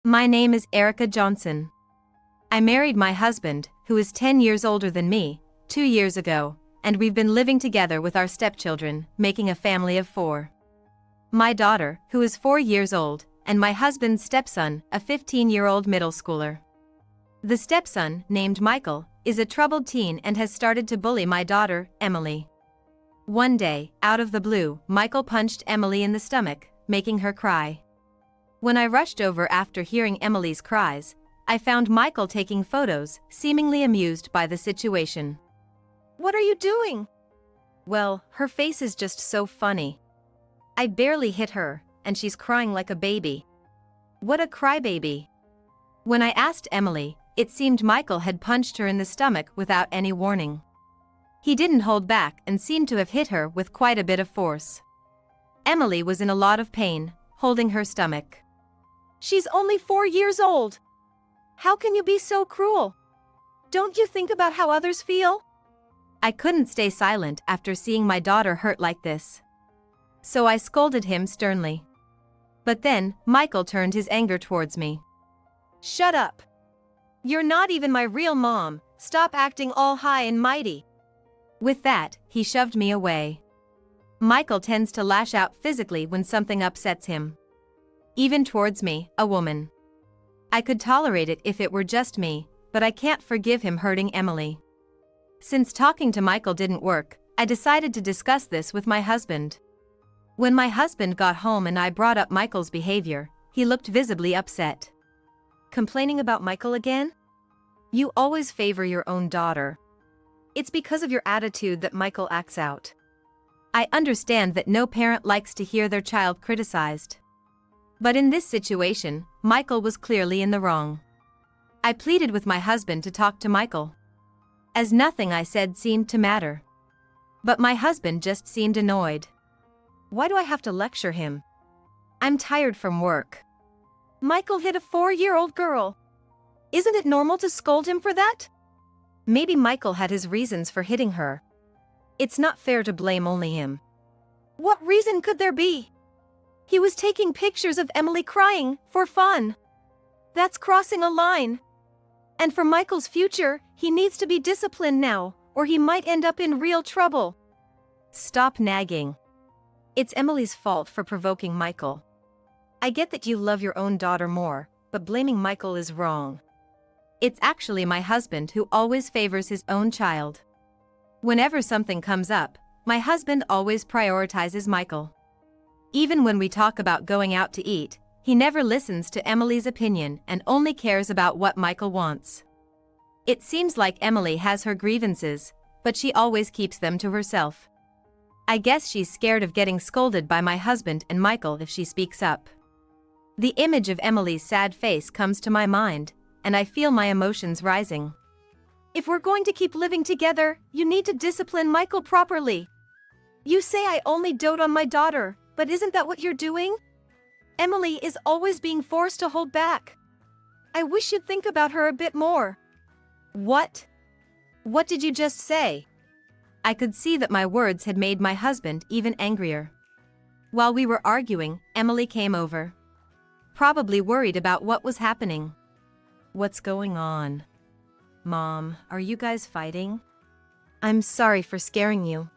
My name is Erica Johnson. I married my husband, who is 10 years older than me, 2 years ago, and we've been living together with our stepchildren, making a family of 4. My daughter, who is 4 years old, and my husband's stepson, a 15-year-old middle schooler. The stepson, named Michael, is a troubled teen and has started to bully my daughter, Emily. One day, out of the blue, Michael punched Emily in the stomach, making her cry. When I rushed over after hearing Emily's cries, I found Michael taking photos, seemingly amused by the situation. What are you doing? Well, her face is just so funny. I barely hit her, and she's crying like a baby. What a crybaby. When I asked Emily, it seemed Michael had punched her in the stomach without any warning. He didn't hold back and seemed to have hit her with quite a bit of force. Emily was in a lot of pain, holding her stomach. She's only 4 years old. How can you be so cruel? Don't you think about how others feel? I couldn't stay silent after seeing my daughter hurt like this. So I scolded him sternly. But then, Michael turned his anger towards me. Shut up. You're not even my real mom. Stop acting all high and mighty. With that, he shoved me away. Michael tends to lash out physically when something upsets him. Even towards me, a woman. I could tolerate it if it were just me, but I can't forgive him hurting Emily. Since talking to Michael didn't work, I decided to discuss this with my husband. When my husband got home and I brought up Michael's behavior, he looked visibly upset. Complaining about Michael again? You always favor your own daughter. It's because of your attitude that Michael acts out. I understand that no parent likes to hear their child criticized. But in this situation, Michael was clearly in the wrong. I pleaded with my husband to talk to Michael, as nothing I said seemed to matter. But my husband just seemed annoyed. Why do I have to lecture him? I'm tired from work. Michael hit a 4-year-old girl. Isn't it normal to scold him for that? Maybe Michael had his reasons for hitting her. It's not fair to blame only him. What reason could there be? He was taking pictures of Emily crying, for fun. That's crossing a line. And for Michael's future, he needs to be disciplined now, or he might end up in real trouble. Stop nagging. It's Emily's fault for provoking Michael. I get that you love your own daughter more, but blaming Michael is wrong. It's actually my husband who always favors his own child. Whenever something comes up, my husband always prioritizes Michael. Even when we talk about going out to eat, he never listens to Emily's opinion and only cares about what Michael wants. It seems like Emily has her grievances, but she always keeps them to herself. I guess she's scared of getting scolded by my husband and Michael if she speaks up. The image of Emily's sad face comes to my mind, and I feel my emotions rising. If we're going to keep living together, you need to discipline Michael properly. You say I only dote on my daughter, but isn't that what you're doing? Emily is always being forced to hold back. I wish you'd think about her a bit more. What? What did you just say? I could see that my words had made my husband even angrier. While we were arguing, Emily came over. Probably worried about what was happening. What's going on? Mom, are you guys fighting? I'm sorry for scaring you.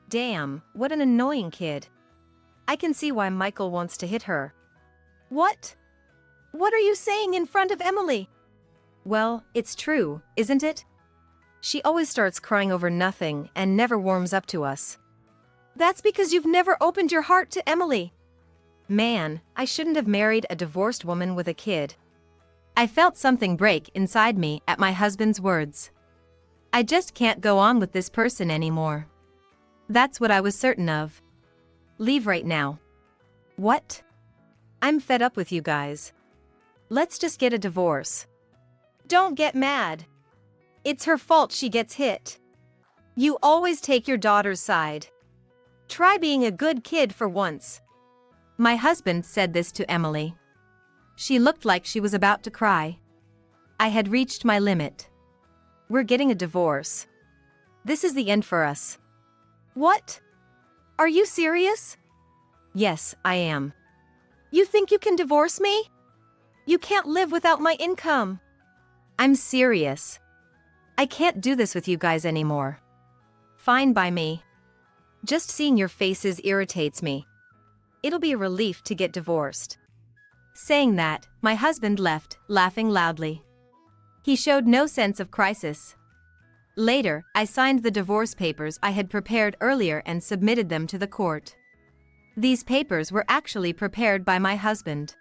Damn, what an annoying kid. I can see why Michael wants to hit her. What? What are you saying in front of Emily? Well, it's true, isn't it? She always starts crying over nothing and never warms up to us. That's because you've never opened your heart to Emily. Man, I shouldn't have married a divorced woman with a kid. I felt something break inside me at my husband's words. I just can't go on with this person anymore. That's what I was certain of. Leave right now. What? I'm fed up with you guys. Let's just get a divorce. Don't get mad. It's her fault she gets hit. You always take your daughter's side. Try being a good kid for once. My husband said this to Emily. She looked like she was about to cry. I had reached my limit. We're getting a divorce. This is the end for us. What? Are you serious? Yes, I am. You think you can divorce me? You can't live without my income. I'm serious. I can't do this with you guys anymore. Fine by me. Just seeing your faces irritates me. It'll be a relief to get divorced. Saying that, my husband left, laughing loudly. He showed no sense of crisis. Later, I signed the divorce papers I had prepared earlier and submitted them to the court. These papers were actually prepared by my husband.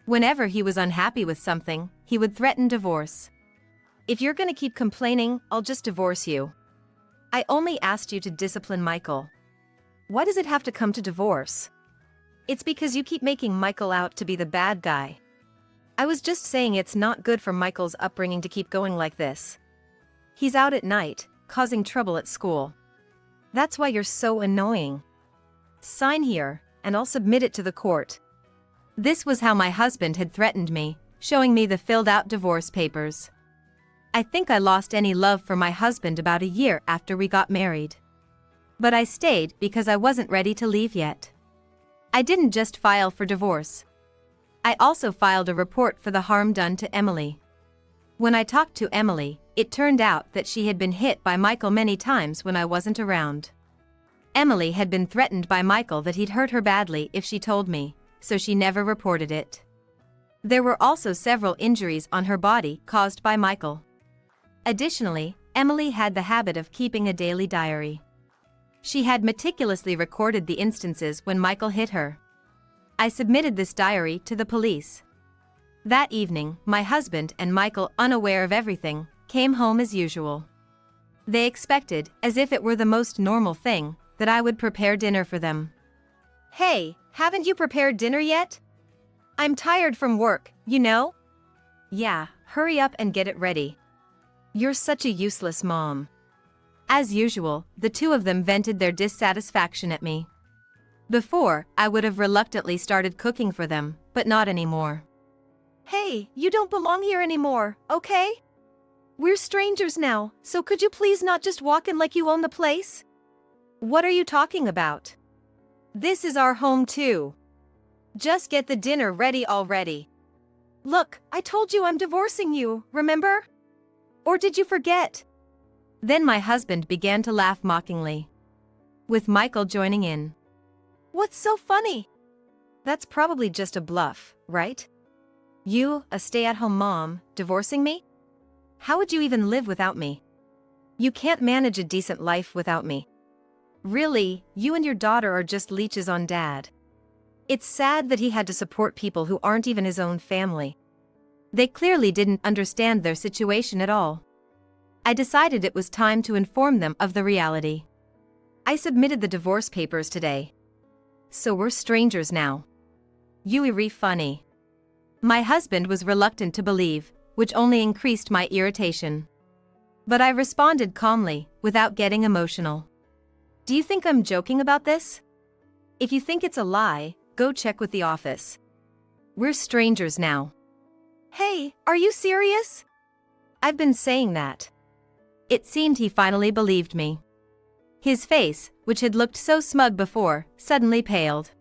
Whenever he was unhappy with something, he would threaten divorce. If you're gonna keep complaining, I'll just divorce you. I only asked you to discipline Michael. Why does it have to come to divorce? It's because you keep making Michael out to be the bad guy. I was just saying it's not good for Michael's upbringing to keep going like this. He's out at night, causing trouble at school. That's why you're so annoying. Sign here, and I'll submit it to the court. This was how my husband had threatened me, showing me the filled-out divorce papers. I think I lost any love for my husband about a year after we got married. But I stayed because I wasn't ready to leave yet. I didn't just file for divorce. I also filed a report for the harm done to Emily. When I talked to Emily, it turned out that she had been hit by Michael many times when I wasn't around. Emily had been threatened by Michael that he'd hurt her badly if she told me, so she never reported it. There were also several injuries on her body caused by Michael. Additionally, Emily had the habit of keeping a daily diary. She had meticulously recorded the instances when Michael hit her. I submitted this diary to the police. That evening, my husband and Michael, unaware of everything, came home as usual. They expected, as if it were the most normal thing, that I would prepare dinner for them. Hey, haven't you prepared dinner yet? I'm tired from work, you know? Yeah, hurry up and get it ready. You're such a useless mom. As usual, the two of them vented their dissatisfaction at me. Before, I would have reluctantly started cooking for them, but not anymore. Hey, you don't belong here anymore, okay? We're strangers now, so could you please not just walk in like you own the place? What are you talking about? This is our home too. Just get the dinner ready already. Look, I told you I'm divorcing you, remember? Or did you forget? Then my husband began to laugh mockingly, with Michael joining in. What's so funny? That's probably just a bluff, right? You, a stay-at-home mom, divorcing me? How would you even live without me? You can't manage a decent life without me. Really, you and your daughter are just leeches on Dad. It's sad that he had to support people who aren't even his own family. They clearly didn't understand their situation at all. I decided it was time to inform them of the reality. I submitted the divorce papers today. So we're strangers now. You funny. My husband was reluctant to believe, which only increased my irritation. But I responded calmly, without getting emotional. Do you think I'm joking about this? If you think it's a lie, go check with the office. We're strangers now. Hey, are you serious? I've been saying that. It seemed he finally believed me. His face, which had looked so smug before, suddenly paled.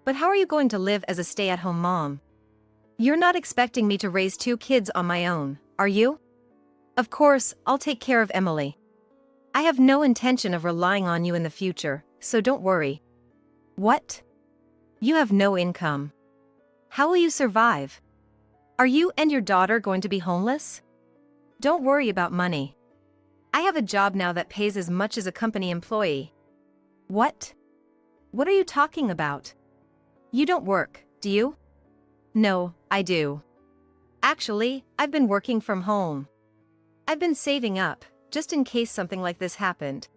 But how are you going to live as a stay-at-home mom? You're not expecting me to raise 2 kids on my own, are you? Of course, I'll take care of Emily. I have no intention of relying on you in the future, so don't worry. What? You have no income. How will you survive? Are you and your daughter going to be homeless? Don't worry about money. I have a job now that pays as much as a company employee. What? What are you talking about? You don't work, do you? No, I do. Actually, I've been working from home. I've been saving up, just in case something like this happened.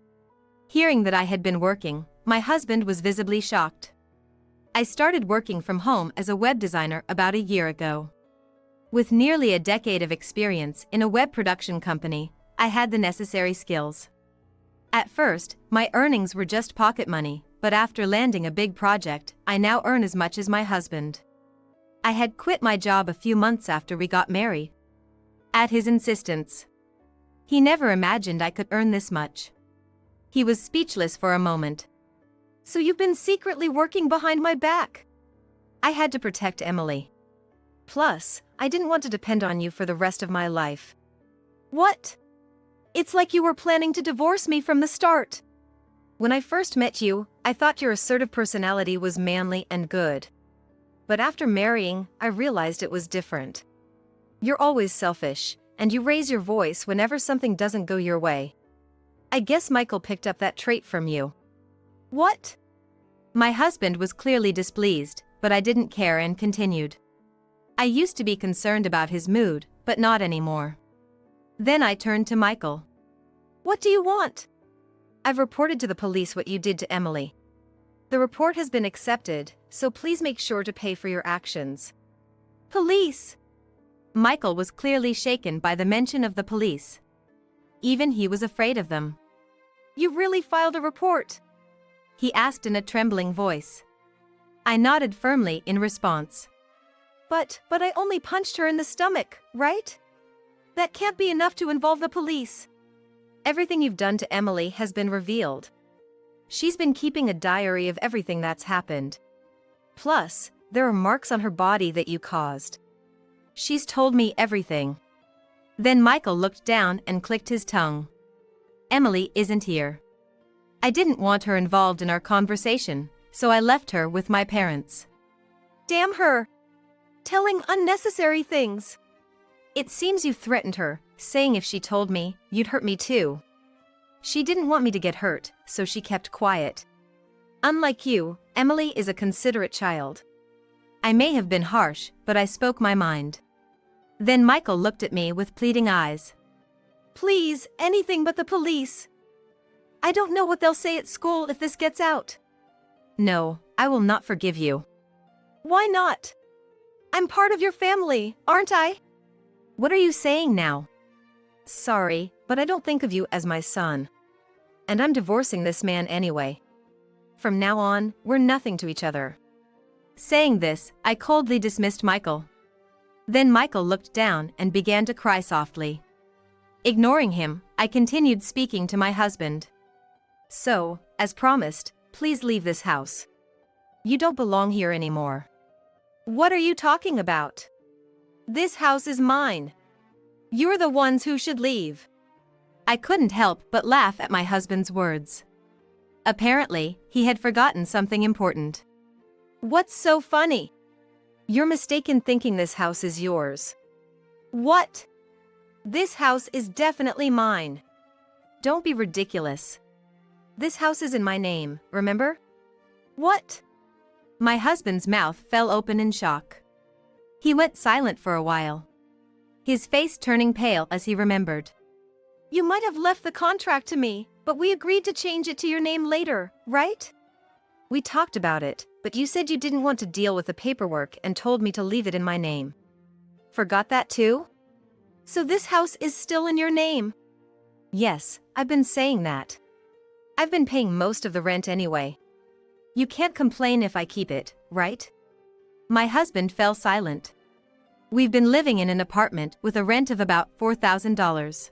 Hearing that I had been working, my husband was visibly shocked. I started working from home as a web designer about a year ago. With nearly a decade of experience in a web production company, I had the necessary skills. At first, my earnings were just pocket money, but after landing a big project, I now earn as much as my husband. I had quit my job a few months after we got married. At his insistence. He never imagined I could earn this much. He was speechless for a moment. So you've been secretly working behind my back? I had to protect Emily. Plus, I didn't want to depend on you for the rest of my life. What? It's like you were planning to divorce me from the start. When I first met you, I thought your assertive personality was manly and good. But after marrying, I realized it was different. You're always selfish, and you raise your voice whenever something doesn't go your way. I guess Michael picked up that trait from you. What? My husband was clearly displeased, but I didn't care and continued. I used to be concerned about his mood, but not anymore. Then I turned to Michael. What do you want? I've reported to the police what you did to Emily. The report has been accepted, so please make sure to pay for your actions. Police? Michael was clearly shaken by the mention of the police. Even he was afraid of them. You really filed a report? He asked in a trembling voice. I nodded firmly in response. But I only punched her in the stomach, right? That can't be enough to involve the police. Everything you've done to Emily has been revealed. She's been keeping a diary of everything that's happened. Plus, there are marks on her body that you caused. She's told me everything. Then Michael looked down and clicked his tongue. Emily isn't here. I didn't want her involved in our conversation, so I left her with my parents. Damn her! Telling unnecessary things. It seems you threatened her, saying if she told me, you'd hurt me too. She didn't want me to get hurt, so she kept quiet. Unlike you, Emily is a considerate child. I may have been harsh, but I spoke my mind. Then Michael looked at me with pleading eyes. Please, anything but the police. I don't know what they'll say at school if this gets out. No, I will not forgive you. Why not? I'm part of your family, aren't I? What are you saying now? Sorry, but I don't think of you as my son. And I'm divorcing this man anyway. From now on, we're nothing to each other. Saying this, I coldly dismissed Michael. Then Michael looked down and began to cry softly. Ignoring him, I continued speaking to my husband. So, as promised, please leave this house. You don't belong here anymore. What are you talking about? This house is mine. You're the ones who should leave. I couldn't help but laugh at my husband's words. Apparently, he had forgotten something important. What's so funny? You're mistaken thinking this house is yours. What? This house is definitely mine. Don't be ridiculous. This house is in my name, remember? What? My husband's mouth fell open in shock. He went silent for a while, his face turning pale as he remembered. You might have left the contract to me, but we agreed to change it to your name later, right? We talked about it, but you said you didn't want to deal with the paperwork and told me to leave it in my name. Forgot that too? So this house is still in your name? Yes, I've been saying that. I've been paying most of the rent anyway. You can't complain if I keep it, right? My husband fell silent. We've been living in an apartment with a rent of about $4,000.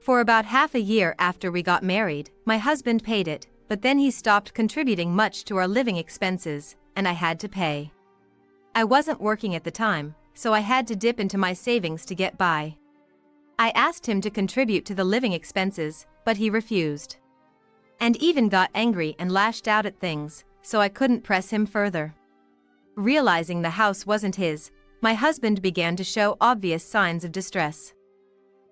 For about half a year after we got married, my husband paid it, but then he stopped contributing much to our living expenses, and I had to pay. I wasn't working at the time, so I had to dip into my savings to get by. I asked him to contribute to the living expenses, but he refused. And even got angry and lashed out at things, so I couldn't press him further. Realizing the house wasn't his, my husband began to show obvious signs of distress.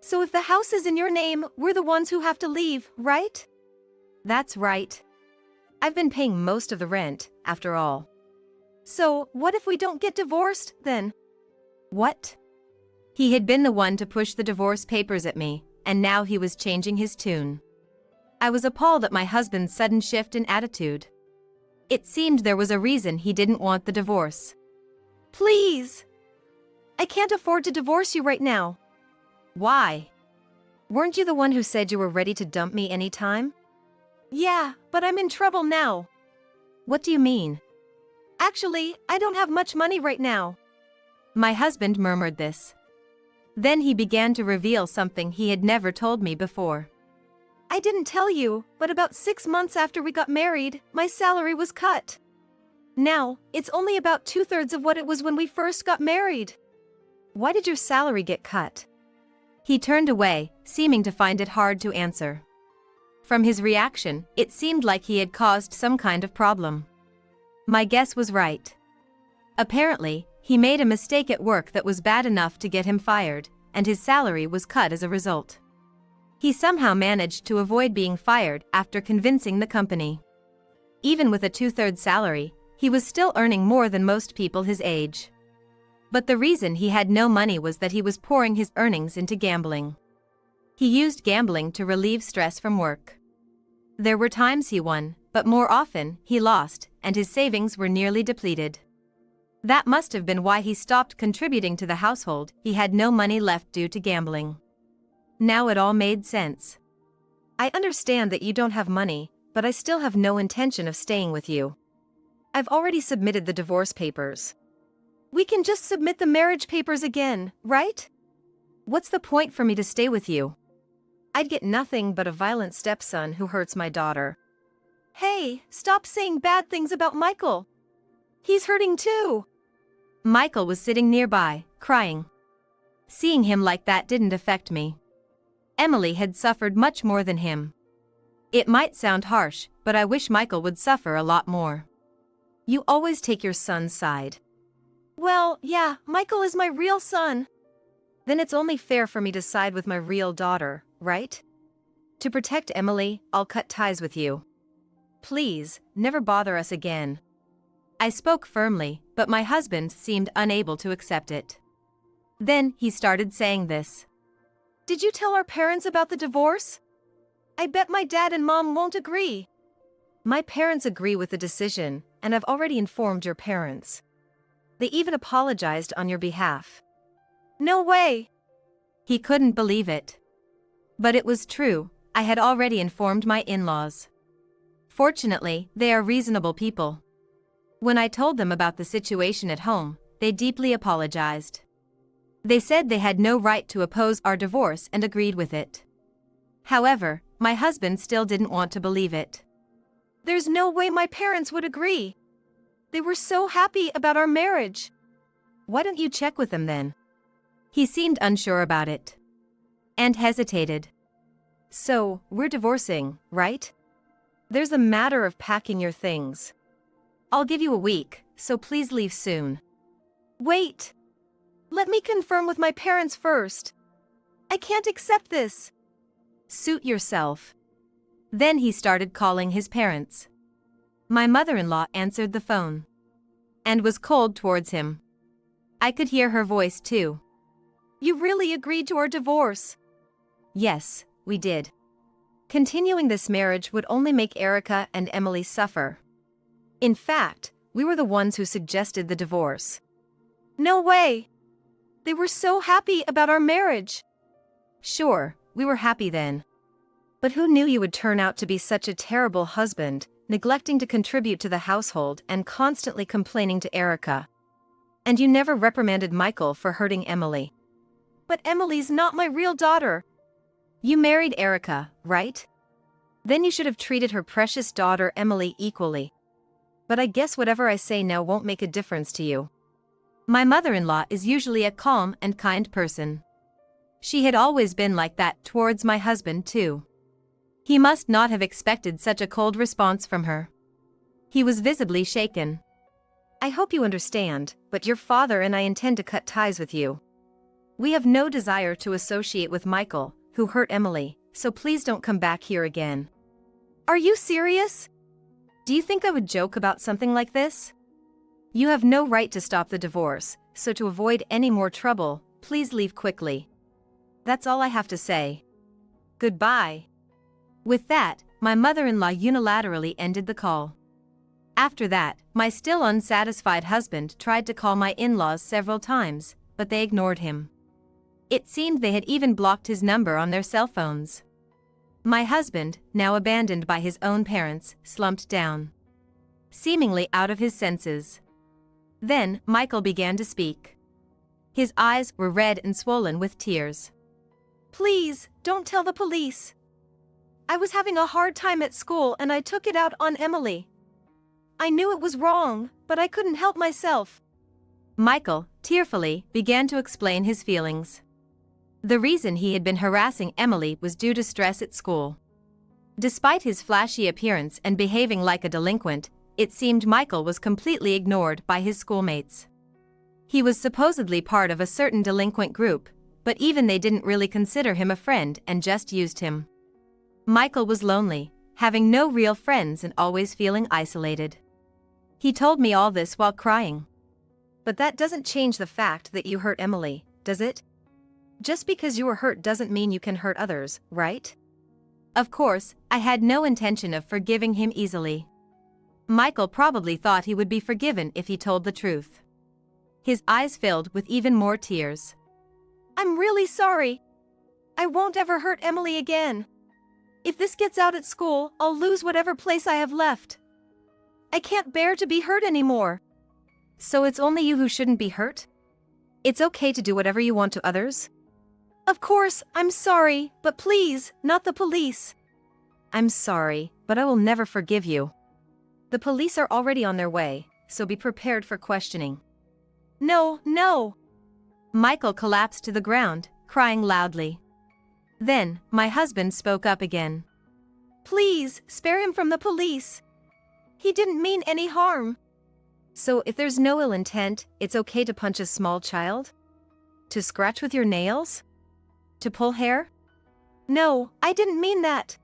So if the house is in your name, we're the ones who have to leave, right? That's right. I've been paying most of the rent, after all. So, what if we don't get divorced, then? What? He had been the one to push the divorce papers at me, and now he was changing his tune. I was appalled at my husband's sudden shift in attitude. It seemed there was a reason he didn't want the divorce. Please! I can't afford to divorce you right now. Why? Weren't you the one who said you were ready to dump me anytime? Yeah, but I'm in trouble now. What do you mean? Actually, I don't have much money right now. My husband murmured this. Then he began to reveal something he had never told me before. I didn't tell you, but about 6 months after we got married, my salary was cut. Now, it's only about 2/3 of what it was when we first got married. Why did your salary get cut? He turned away, seeming to find it hard to answer. From his reaction, it seemed like he had caused some kind of problem. My guess was right. Apparently, he made a mistake at work that was bad enough to get him fired, and his salary was cut as a result. He somehow managed to avoid being fired after convincing the company. Even with a 2/3 salary, he was still earning more than most people his age. But the reason he had no money was that he was pouring his earnings into gambling. He used gambling to relieve stress from work. There were times he won, but more often, he lost, and his savings were nearly depleted. That must have been why he stopped contributing to the household. He had no money left due to gambling. Now it all made sense. I understand that you don't have money, but I still have no intention of staying with you. I've already submitted the divorce papers. We can just submit the marriage papers again, right? What's the point for me to stay with you? I'd get nothing but a violent stepson who hurts my daughter. Hey, stop saying bad things about Michael. He's hurting too. Michael was sitting nearby, crying. Seeing him like that didn't affect me. Emily had suffered much more than him. It might sound harsh, but I wish Michael would suffer a lot more. You always take your son's side. Well, yeah, Michael is my real son. Then it's only fair for me to side with my real daughter, right? To protect Emily, I'll cut ties with you. Please, never bother us again. I spoke firmly, but my husband seemed unable to accept it. Then he started saying this. Did you tell our parents about the divorce? I bet my dad and mom won't agree. My parents agree with the decision, and I've already informed your parents. They even apologized on your behalf. No way! He couldn't believe it. But it was true. I had already informed my in-laws. Fortunately, they are reasonable people. When I told them about the situation at home, they deeply apologized. They said they had no right to oppose our divorce and agreed with it. However, my husband still didn't want to believe it. There's no way my parents would agree. They were so happy about our marriage. Why don't you check with them then? He seemed unsure about it. And hesitated. So, we're divorcing, right? There's a matter of packing your things. I'll give you a week, so please leave soon. Wait! Let me confirm with my parents first. I can't accept this. Suit yourself. Then he started calling his parents. My mother-in-law answered the phone. And was cold towards him. I could hear her voice too. You really agreed to our divorce? Yes, we did. Continuing this marriage would only make Erica and Emily suffer. In fact, we were the ones who suggested the divorce. No way! They were so happy about our marriage. Sure, we were happy then. But who knew you would turn out to be such a terrible husband, neglecting to contribute to the household and constantly complaining to Erica. And you never reprimanded Michael for hurting Emily. But Emily's not my real daughter. You married Erica, right? Then you should have treated her precious daughter Emily equally. But I guess whatever I say now won't make a difference to you. My mother-in-law is usually a calm and kind person. She had always been like that towards my husband too. He must not have expected such a cold response from her. He was visibly shaken. I hope you understand, but your father and I intend to cut ties with you. We have no desire to associate with Michael, who hurt Emily, so please don't come back here again. Are you serious? Do you think I would joke about something like this? You have no right to stop the divorce, so to avoid any more trouble, please leave quickly. That's all I have to say. Goodbye. With that, my mother-in-law unilaterally ended the call. After that, my still unsatisfied husband tried to call my in-laws several times, but they ignored him. It seemed they had even blocked his number on their cell phones. My husband, now abandoned by his own parents, slumped down, seemingly out of his senses. Then, Michael began to speak. His eyes were red and swollen with tears. Please, don't tell the police. I was having a hard time at school and I took it out on Emily. I knew it was wrong, but I couldn't help myself. Michael, tearfully, began to explain his feelings. The reason he had been harassing Emily was due to stress at school. Despite his flashy appearance and behaving like a delinquent, it seemed Michael was completely ignored by his schoolmates. He was supposedly part of a certain delinquent group, but even they didn't really consider him a friend and just used him. Michael was lonely, having no real friends and always feeling isolated. He told me all this while crying. But that doesn't change the fact that you hurt Emily, does it? Just because you were hurt doesn't mean you can hurt others, right? Of course, I had no intention of forgiving him easily. Michael probably thought he would be forgiven if he told the truth. His eyes filled with even more tears. I'm really sorry. I won't ever hurt Emily again. If this gets out at school, I'll lose whatever place I have left. I can't bear to be hurt anymore. So it's only you who shouldn't be hurt? It's okay to do whatever you want to others? Of course, I'm sorry, but please, not the police. I'm sorry, but I will never forgive you. The police are already on their way, so be prepared for questioning. No, no. Michael collapsed to the ground, crying loudly. Then, my husband spoke up again. Please, spare him from the police. He didn't mean any harm. So if there's no ill intent, it's okay to punch a small child? To scratch with your nails? To pull hair? No, I didn't mean that.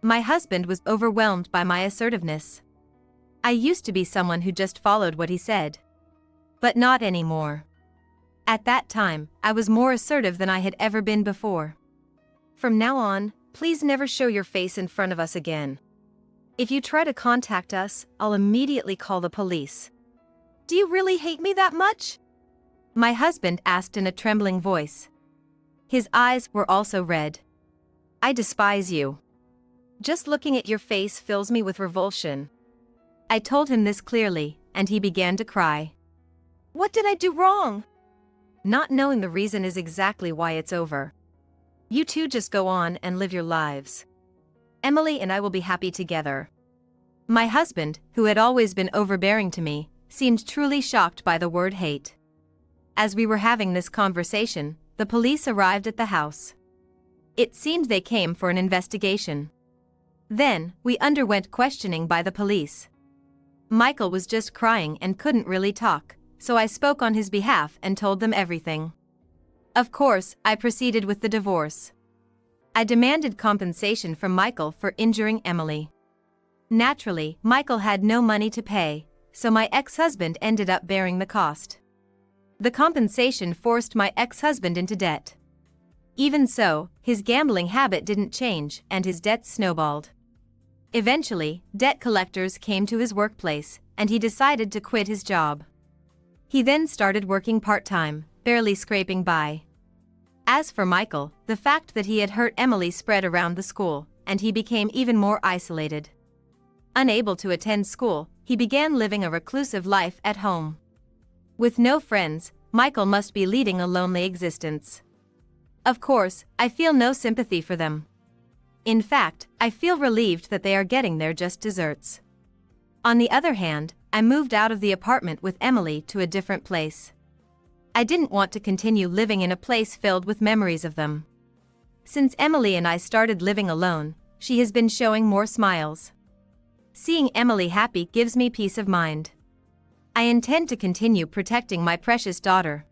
My husband was overwhelmed by my assertiveness. I used to be someone who just followed what he said. But not anymore. At that time, I was more assertive than I had ever been before. From now on, please never show your face in front of us again. If you try to contact us, I'll immediately call the police. Do you really hate me that much? My husband asked in a trembling voice. His eyes were also red. I despise you. Just looking at your face fills me with revulsion. I told him this clearly, and he began to cry. What did I do wrong? Not knowing the reason is exactly why it's over. You two just go on and live your lives. Emily and I will be happy together. My husband, who had always been overbearing to me, seemed truly shocked by the word hate. As we were having this conversation, the police arrived at the house. It seemed they came for an investigation. Then, we underwent questioning by the police. Michael was just crying and couldn't really talk, so I spoke on his behalf and told them everything. Of course, I proceeded with the divorce. I demanded compensation from Michael for injuring Emily. Naturally, Michael had no money to pay, so my ex-husband ended up bearing the cost. The compensation forced my ex-husband into debt. Even so, his gambling habit didn't change and his debts snowballed. Eventually, debt collectors came to his workplace, and he decided to quit his job. He then started working part-time, barely scraping by. As for Michael, the fact that he had hurt Emily spread around the school, and he became even more isolated. Unable to attend school, he began living a reclusive life at home. With no friends, Michael must be leading a lonely existence. Of course, I feel no sympathy for them. In fact, I feel relieved that they are getting their just desserts. On the other hand, I moved out of the apartment with Emily to a different place. I didn't want to continue living in a place filled with memories of them. Since Emily and I started living alone, she has been showing more smiles. Seeing Emily happy gives me peace of mind. I intend to continue protecting my precious daughter.